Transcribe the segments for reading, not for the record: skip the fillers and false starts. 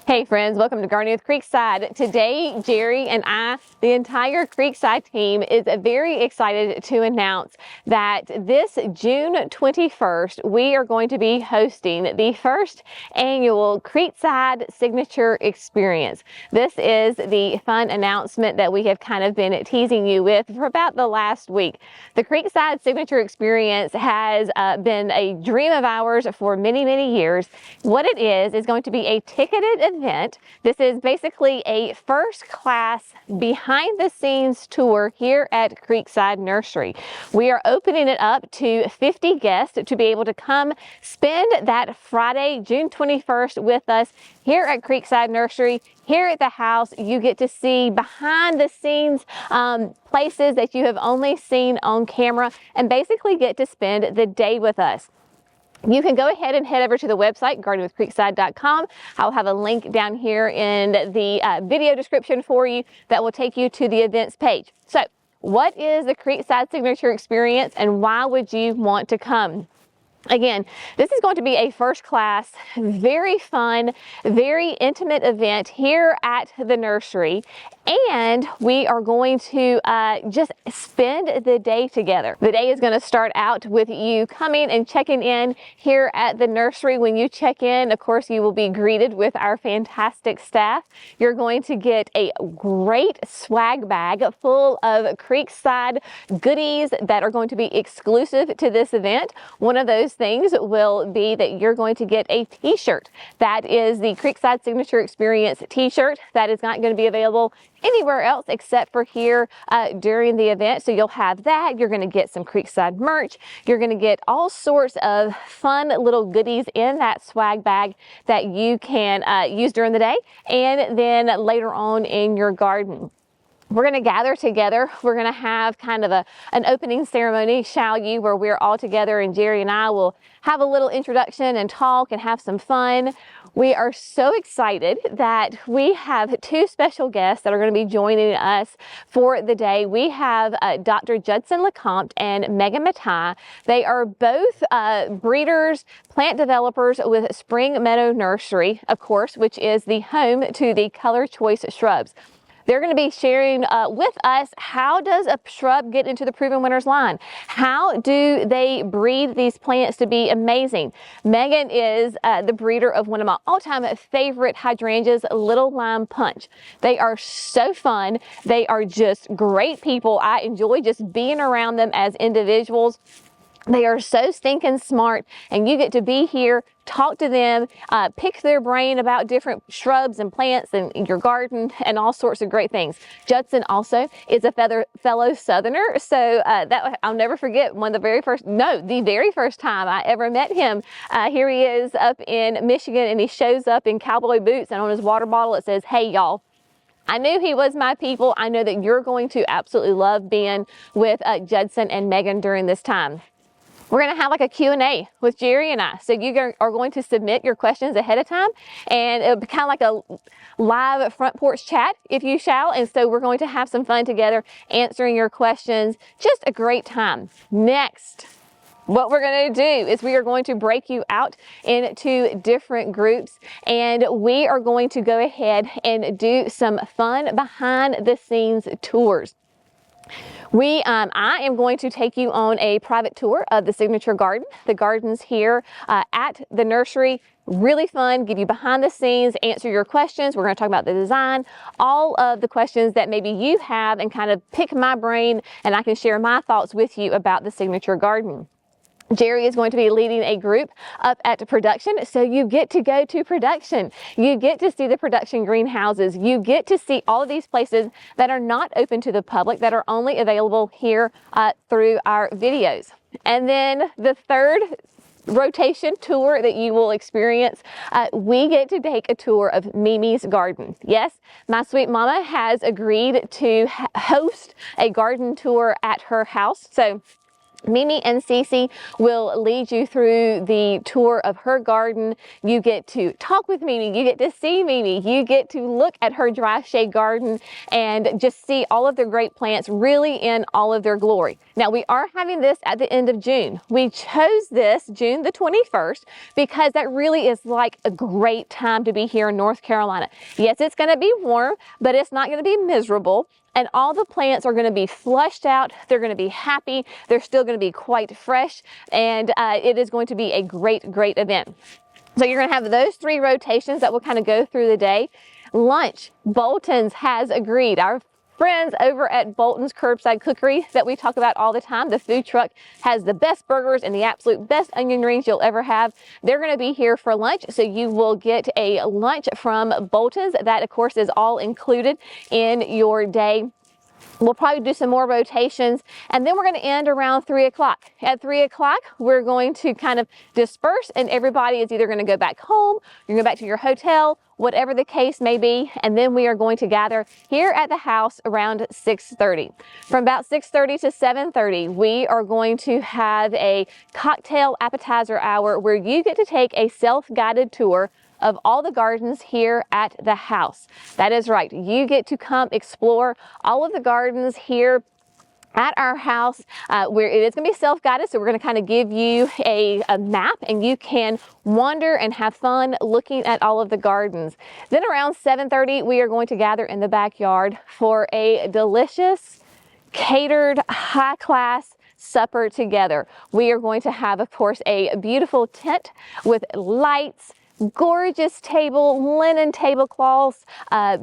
Hey friends, welcome to Gardening with Creekside. Today, Jerry and I, the entire Creekside team, is very excited to announce that this June 21st, we are going to be hosting the first annual Creekside Signature Experience. This is the fun announcement that we have kind of been teasing you with for about the last week. The Creekside Signature Experience has been a dream of ours for many, many years. What it is going to be a ticketed event. This is basically a first-class behind-the-scenes tour here at Creekside Nursery. We are opening it up to 50 guests to be able to come spend that Friday, June 21st with us here at Creekside Nursery. Here at the house, you get to see behind-the-scenes places that you have only seen on camera and basically get to spend the day with us. You can go ahead and head over to the website, gardeningwithcreekside.com. I'll have a link down here in the video description for you that will take you to the events page. So, what is the Creekside Signature Experience and why would you want to come? Again, this is going to be a first class, very fun, very intimate event here at the nursery. And we are going to just spend the day together. The day is going to start out with you coming and checking in here at the nursery. When you check in, of course, you will be greeted with our fantastic staff. You're going to get a great swag bag full of Creekside goodies that are going to be exclusive to this event. One of those things will be that you're going to get a t-shirt. That is the Creekside Signature Experience t-shirt. That is not going to be available anywhere else except for here during the event. So you'll have that. You're going to get some Creekside merch. You're going to get all sorts of fun little goodies in that swag bag that you can use during the day and then later on in your garden. We're going to gather together. We're going to have kind of an opening ceremony, shall you, where we're all together and Jerry and I will have a little introduction and talk and have some fun. We are so excited that we have two special guests that are going to be joining us for the day. We have Dr. Judson LeCompte and Megan Matai. They are both breeders, plant developers with Spring Meadow Nursery, of course, which is the home to the Color Choice shrubs. They're going to be sharing with us how does a shrub get into the Proven Winners line? How do they breed these plants to be amazing? Megan is the breeder of one of my all-time favorite hydrangeas, Little Lime Punch. They are so fun. They are just great people. I enjoy just being around them as individuals. They are so stinking smart, and you get to be here, talk to them, pick their brain about different shrubs and plants in your garden and all sorts of great things. Judson also is a fellow Southerner, so that I'll never forget the very first time I ever met him. Here he is up in Michigan, and he shows up in cowboy boots, and on his water bottle it says, "Hey y'all." I knew he was my people. I know that you're going to absolutely love being with Judson and Megan during this time. We're going to have like a Q&A with Jerry and I. So you are going to submit your questions ahead of time, and it'll be kind of like a live front porch chat, if you shall. And so we're going to have some fun together answering your questions. Just a great time. Next, what we're going to do is we are going to break you out into different groups, and we are going to go ahead and do some fun behind the scenes tours. I am going to take you on a private tour of the signature garden. The gardens here at the nursery, really fun, give you behind the scenes, answer your questions. We're going to talk about the design, all of the questions that maybe you have, and kind of pick my brain, and I can share my thoughts with you about the signature garden. Jerry is going to be leading a group up at production, so you get to go to production. You get to see the production greenhouses. You get to see all of these places that are not open to the public, that are only available here through our videos. And then the third rotation tour that you will experience, we get to take a tour of Mimi's garden. Yes, my sweet mama has agreed to host a garden tour at her house. So Mimi and Cece will lead you through the tour of her garden. You get to talk with Mimi, you get to see Mimi, you get to look at her dry shade garden and just see all of their great plants really in all of their glory. Now, we are having this at the end of June. We chose this June the 21st because that really is like a great time to be here in North Carolina. Yes, it's going to be warm, but it's not going to be miserable. And all the plants are going to be flushed out. They're going to be happy. They're still going to be quite fresh. And it is going to be a great, great event. So you're going to have those 3 rotations that will kind of go through the day. Lunch, Bolton's has agreed. Our friends over at Bolton's Curbside Cookery that we talk about all the time. The food truck has the best burgers and the absolute best onion rings you'll ever have. They're going to be here for lunch, so you will get a lunch from Bolton's. That, of course, is all included in your day. We'll probably do some more rotations, and then we're going to end around 3 o'clock. At 3 o'clock, we're going to kind of disperse, and everybody is either going to go back home, you're going to go back to your hotel, whatever the case may be, and then we are going to gather here at the house around 6:30. From about 6:30 to 7:30, we are going to have a cocktail appetizer hour where you get to take a self-guided tour of all the gardens here at the house. That is right. You get to come explore all of the gardens here at our house, where it is going to be self-guided. So we're going to kind of give you a map, and you can wander and have fun looking at all of the gardens. Then around 7:30, we are going to gather in the backyard for a delicious, catered, high-class supper together. We are going to have, of course, a beautiful tent with lights, gorgeous table, linen tablecloths,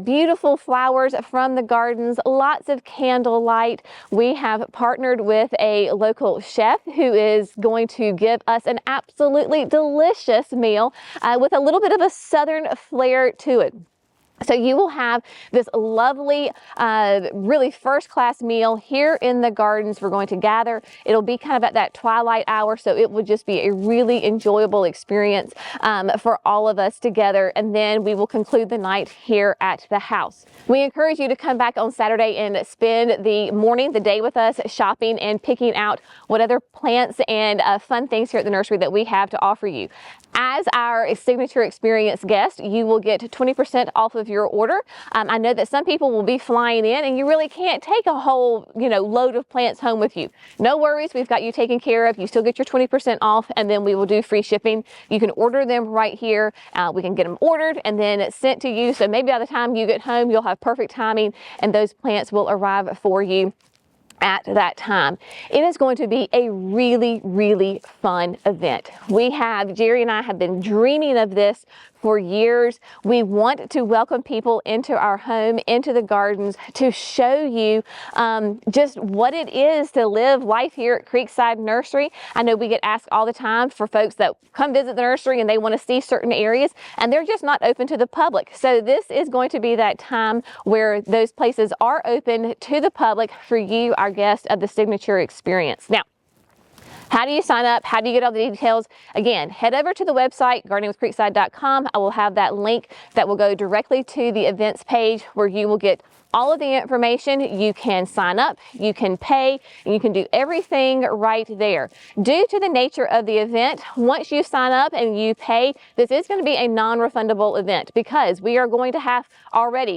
beautiful flowers from the gardens, lots of candlelight. We have partnered with a local chef who is going to give us an absolutely delicious meal with a little bit of a southern flair to it. So you will have this lovely, really first-class meal here in the gardens. We're going to gather. It'll be kind of at that twilight hour, so it will just be a really enjoyable experience for all of us together. And then we will conclude the night here at the house. We encourage you to come back on Saturday and spend the morning, the day with us, shopping and picking out what other plants and fun things here at the nursery that we have to offer you. As our signature experience guest, you will get 20% off of your order. I know that some people will be flying in and you really can't take a whole, load of plants home with you. No worries, we've got you taken care of. You still get your 20% off, and then we will do free shipping. You can order them right here. We can get them ordered and then sent to you. So maybe by the time you get home, you'll have perfect timing and those plants will arrive for you at that time. It is going to be a really, really fun event. Jerry and I have been dreaming of this for years. We want to welcome people into our home, into the gardens, to show you just what it is to live life here at Creekside Nursery. I know we get asked all the time for folks that come visit the nursery and they want to see certain areas, and they're just not open to the public. So this is going to be that time where those places are open to the public for you, our guest of the signature experience. Now, how do you sign up? How do you get all the details? Again, head over to the website, gardeningwithcreekside.com. I will have that link that will go directly to the events page where you will get all of the information. You can sign up, you can pay, and you can do everything right there. Due to the nature of the event, once you sign up and you pay, this is going to be a non-refundable event because we are going to have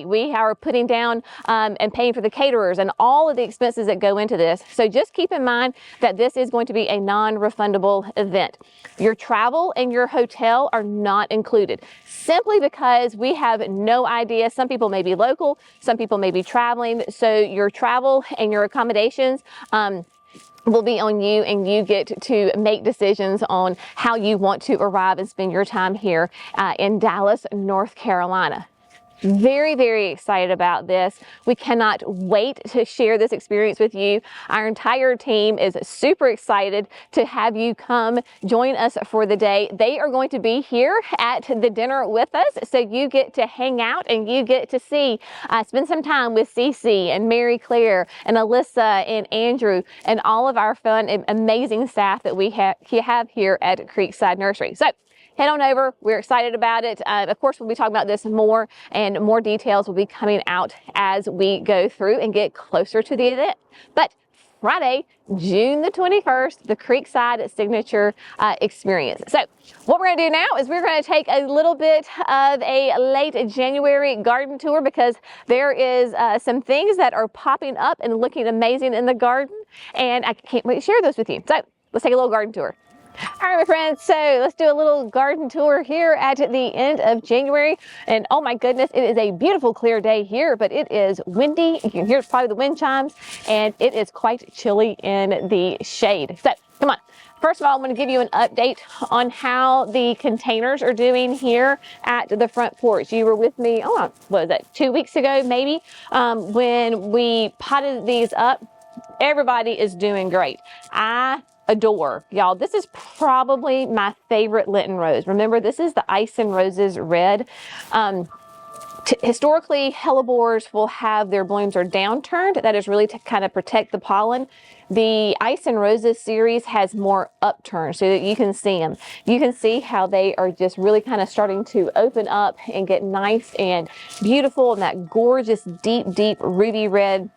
we are putting down and paying for the caterers and all of the expenses that go into this. So just keep in mind that this is going to be a non-refundable event. Your travel and your hotel are not included simply because we have no idea. Some people may be local, some people may be traveling. So your travel and your accommodations will be on you, and you get to make decisions on how you want to arrive and spend your time here in Dallas, North Carolina. Very, very excited about this. We cannot wait to share this experience with you. Our entire team is super excited to have you come join us for the day. They are going to be here at the dinner with us, so you get to hang out and you get to spend some time with Cece and Mary Claire and Alyssa and Andrew and all of our fun and amazing staff that we have here at Creekside Nursery. So head on over. We're excited about it. Of course, we'll be talking about this more, and more details will be coming out as we go through and get closer to the event. But Friday, June the 21st, the Creekside Signature Experience. So what we're going to do now is we're going to take a little bit of a late January garden tour, because there is some things that are popping up and looking amazing in the garden, and I can't wait to share those with you. So let's take a little garden tour. All right, my friends, so let's do a little garden tour here at the end of January. And oh my goodness, it is a beautiful clear day here, but it is windy. You can hear probably the wind chimes, and it is quite chilly in the shade. So come on. First of all, I'm going to give you an update on how the containers are doing here at the front porch. You were with me, what was that, 2 weeks ago maybe, when we potted these up. Everybody is doing great. I adore, y'all, this is probably my favorite Lenten rose. Remember, this is the Ice and Roses red. Historically, hellebores will have their blooms are downturned. That is really to kind of protect the pollen. The Ice and Roses series has more upturned so that you can see them. You can see how they are just really kind of starting to open up and get nice and beautiful, and that gorgeous deep ruby red.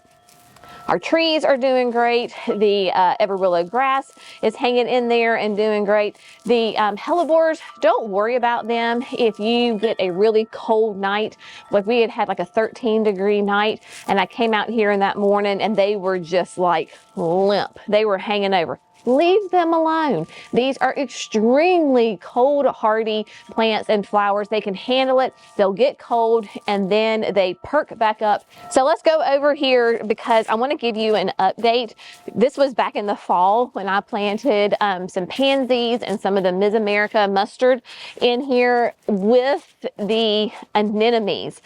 Our trees are doing great. The everwillow grass is hanging in there and doing great. The hellebores, don't worry about them if you get a really cold night. Like we had like a 13-degree night, and I came out here in that morning and they were just like limp. They were hanging over. Leave them alone. These are extremely cold hardy plants and flowers. They can handle it. They'll get cold and then they perk back up. So let's go over here because I want to give you an update. This was back in the fall when I planted some pansies and some of the Miss America mustard in here with the anemones.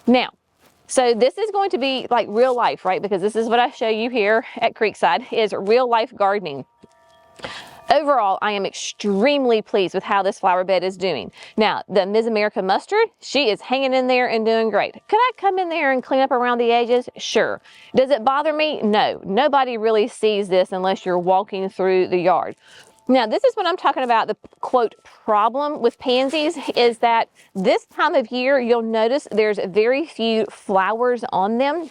Now, so this is going to be like real life, right? Because this is what I show you here at Creekside is real life gardening. Overall, I am extremely pleased with how this flower bed is doing. Now, the Miss America mustard, she is hanging in there and doing great. Could I come in there and clean up around the edges? Sure. Does it bother me? No. Nobody really sees this unless you're walking through the yard. Now, this is what I'm talking about. The quote problem with pansies is that this time of year, you'll notice there's very few flowers on them,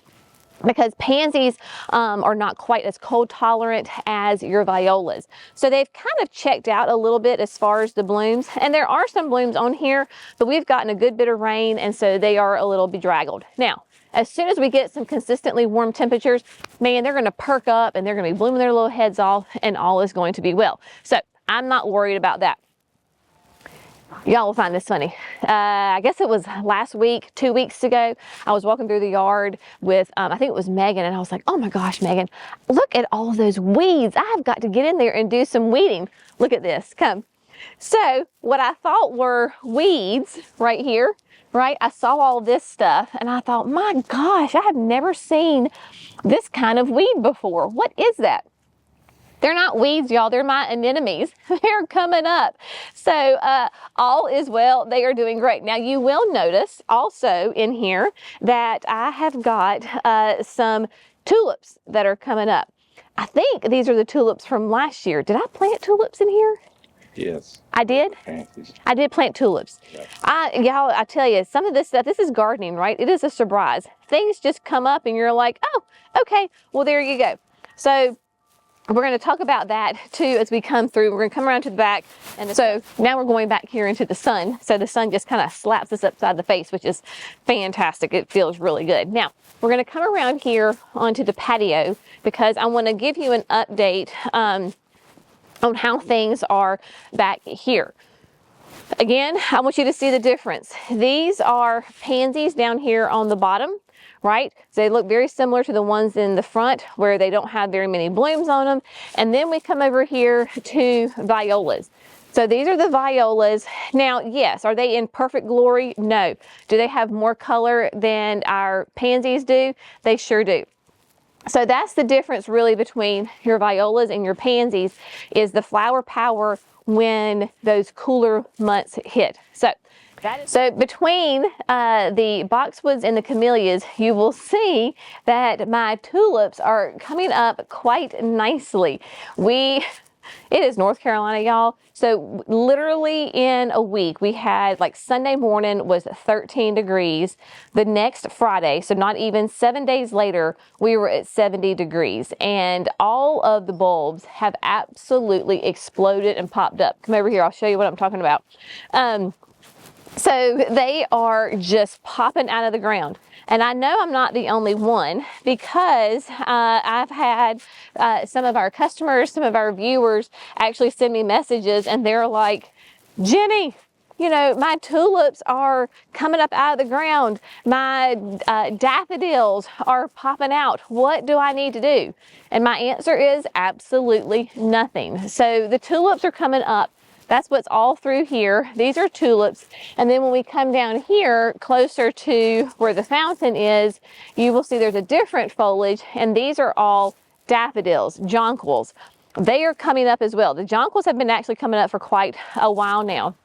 because pansies are not quite as cold tolerant as your violas. So they've kind of checked out a little bit as far as the blooms. And there are some blooms on here, but we've gotten a good bit of rain, and so they are a little bedraggled. Now, as soon as we get some consistently warm temperatures, man, they're gonna perk up and they're gonna be blooming their little heads off, and all is going to be well. So I'm not worried about that. Y'all will find this funny. I guess it was last week, 2 weeks ago, I was walking through the yard with, I think it was Megan, and I was like, oh my gosh, Megan, look at all of those weeds. I have got to get in there and do some weeding. Look at this, come. So what I thought were weeds right here, right? I saw all this stuff and I thought, my gosh, I have never seen this kind of weed before. What is that? They're not weeds, y'all. They're my anemones. They're coming up. So all is well. They are doing great. Now, you will notice also in here that I have got some tulips that are coming up. I think these are the tulips from last year. Did I plant tulips in here? Yes. I did? I did plant tulips. Yes. Y'all, I tell you, some of this stuff, this is gardening, right? It is a surprise. Things just come up and you're like, oh, okay, well, there you go. So we're going to talk about that too as we come through. We're going to come around to the back. And so now we're going back here into the sun. So the sun just kind of slaps us upside the face, which is fantastic. It feels really good. Now we're going to come around here onto the patio because I want to give you an update on how things are back here. Again, I want you to see the difference. These are pansies down here on the bottom, right? So they look very similar to the ones in the front where they don't have very many blooms on them. And then we come over here to violas. So these are the violas. Now, yes, are they in perfect glory? No. Do they have more color than our pansies do? They sure do. So that's the difference really between your violas and your pansies, is the flower power when those cooler months hit. So between the boxwoods and the camellias, you will see that my tulips are coming up quite nicely. It is North Carolina, y'all. So literally in a week, we had like Sunday morning was 13 degrees. The next Friday, so not even 7 days later, we were at 70 degrees. And all of the bulbs have absolutely exploded and popped up. Come over here, I'll show you what I'm talking about. So they are just popping out of the ground. And I know I'm not the only one, because I've had some of our customers, some of our viewers actually send me messages, and they're like, Jenny, you know, my tulips are coming up out of the ground. My daffodils are popping out. What do I need to do? And my answer is absolutely nothing. So the tulips are coming up. That's what's all through here. These are tulips. And then when we come down here closer to where the fountain is, you will see there's a different foliage, and these are all daffodils, jonquils. They are coming up as well. The jonquils have been actually coming up for quite a while now.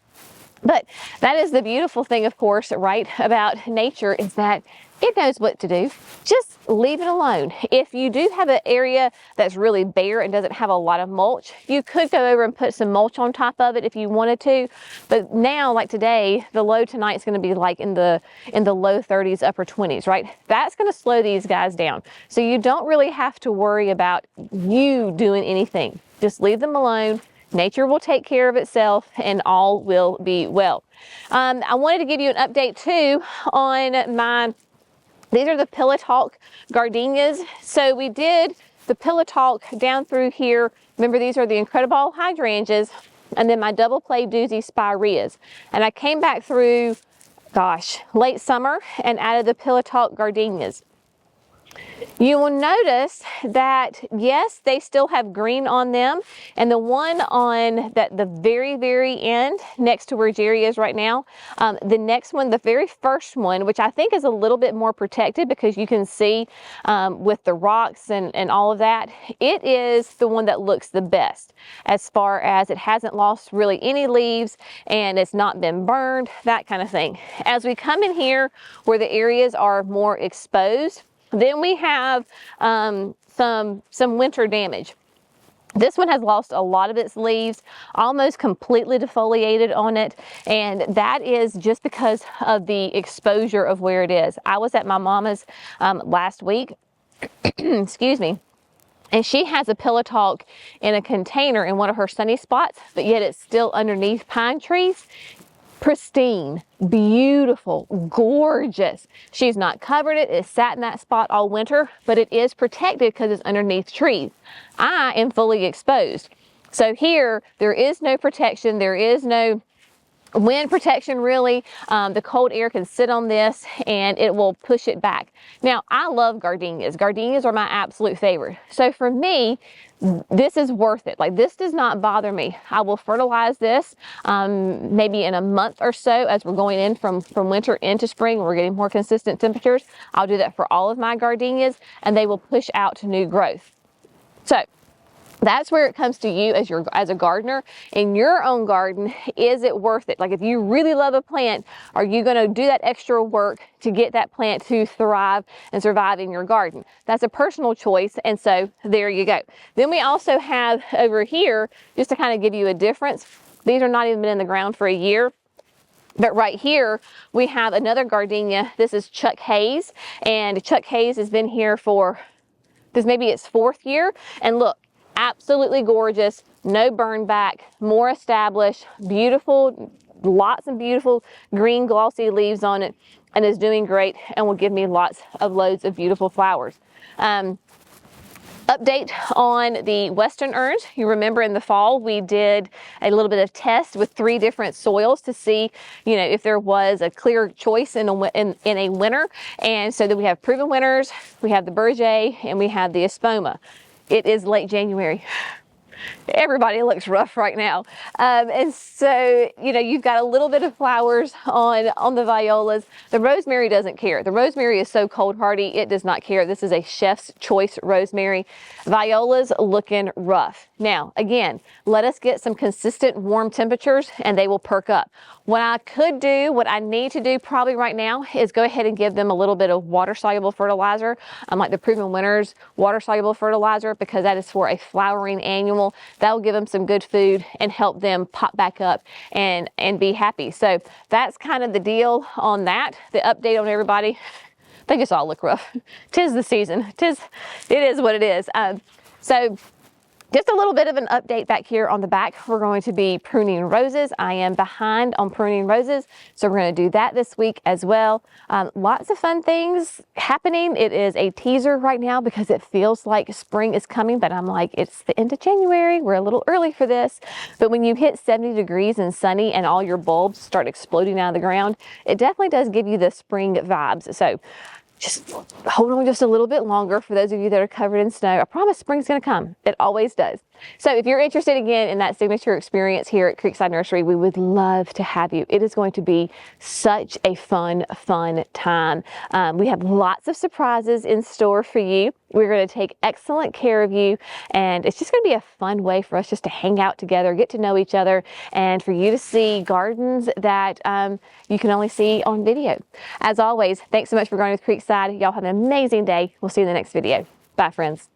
But that is the beautiful thing, of course, right, about nature, is that it knows what to do. Just leave it alone. If you do have an area that's really bare and doesn't have a lot of mulch, you could go over and put some mulch on top of it if you wanted to. But now, like today, the low tonight is going to be like in the low 30s, upper 20s, right? That's going to slow these guys down. So you don't really have to worry about you doing anything. Just leave them alone. Nature will take care of itself, and all will be well. I wanted to give you an update too on these are the Pillow Talk gardenias. So we did the Pillow Talk down through here. Remember, these are the Incredible hydrangeas, and then my double play doozy spireas. And I came back through, gosh, late summer and added the Pillow Talk gardenias. You will notice that, yes, they still have green on them, and the one on the very end next to where Jerry is right now, the next one, the very first one, which I think is a little bit more protected because you can see with the rocks and all of that, it is the one that looks the best as far as it hasn't lost really any leaves and it's not been burned, that kind of thing. As we come in here where the areas are more exposed, then we have some winter damage. This one has lost a lot of its leaves, almost completely defoliated on it, and that is just because of the exposure of where it is. I was at my mama's last week, excuse me, and she has a Pillow Talk in a container in one of her sunny spots, but yet it's still underneath pine trees. Pristine, beautiful, gorgeous. She's not covered it. It sat in that spot all winter, but it is protected because it's underneath trees. I am fully exposed. So here, there is no protection. There is no wind protection really. The cold air can sit on this and it will push it back. Now, I love gardenias. Gardenias are my absolute favorite. So for me, this is worth it. Like, this does not bother me. I will fertilize this maybe in a month or so as we're going in from winter into spring. We're getting more consistent temperatures. I'll do that for all of my gardenias, and they will push out to new growth. So that's where it comes to you as a gardener in your own garden. Is it worth it? Like, if you really love a plant, are you going to do that extra work to get that plant to thrive and survive in your garden? That's a personal choice, and so there you go. Then we also have over here, just to kind of give you a difference, these are not even been in the ground for a year. But right here, we have another gardenia. This is Chuck Hayes, and Chuck Hayes has been here for this, maybe its 4th year. And look, absolutely gorgeous, no burn back, more established, beautiful, lots of beautiful green glossy leaves on it, and is doing great and will give me lots of loads of beautiful flowers. Update on the Western urns. You remember in the fall we did a little bit of test with 3 different soils to see, you know, if there was a clear choice in a winner. And so that we have proven winners, we have the Berger, and we have the Espoma. It is late January. Everybody looks rough right now. And so, you know, you've got a little bit of flowers on the violas. The rosemary doesn't care. The rosemary is so cold hardy, it does not care. This is a chef's choice rosemary. Violas looking rough. Now, again, let us get some consistent warm temperatures and they will perk up. What I could do, what I need to do probably right now is go ahead and give them a little bit of water-soluble fertilizer, like the Proven Winners water-soluble fertilizer, because that is for a flowering annual animal, that will give them some good food and help them pop back up and be happy. So that's kind of the deal on that, the update on everybody. They just all look rough. 'Tis the season. It is what it is. So just a little bit of an update back here on the back. We're going to be pruning roses. I am behind on pruning roses, so we're going to do that this week as well. Lots of fun things happening. It is a teaser right now because it feels like spring is coming, but I'm like, it's the end of January. We're a little early for this. But when you hit 70 degrees and sunny and all your bulbs start exploding out of the ground, it definitely does give you the spring vibes. So just hold on just a little bit longer for those of you that are covered in snow. I promise spring's going to come. It always does. So if you're interested again in that signature experience here at Creekside Nursery, we would love to have you. It is going to be such a fun time. We have lots of surprises in store for you. We're going to take excellent care of you, and it's just going to be a fun way for us just to hang out together, get to know each other, and for you to see gardens that you can only see on video. As always, thanks so much for going with Creekside. Y'all have an amazing day. We'll see you in the next video. Bye, friends.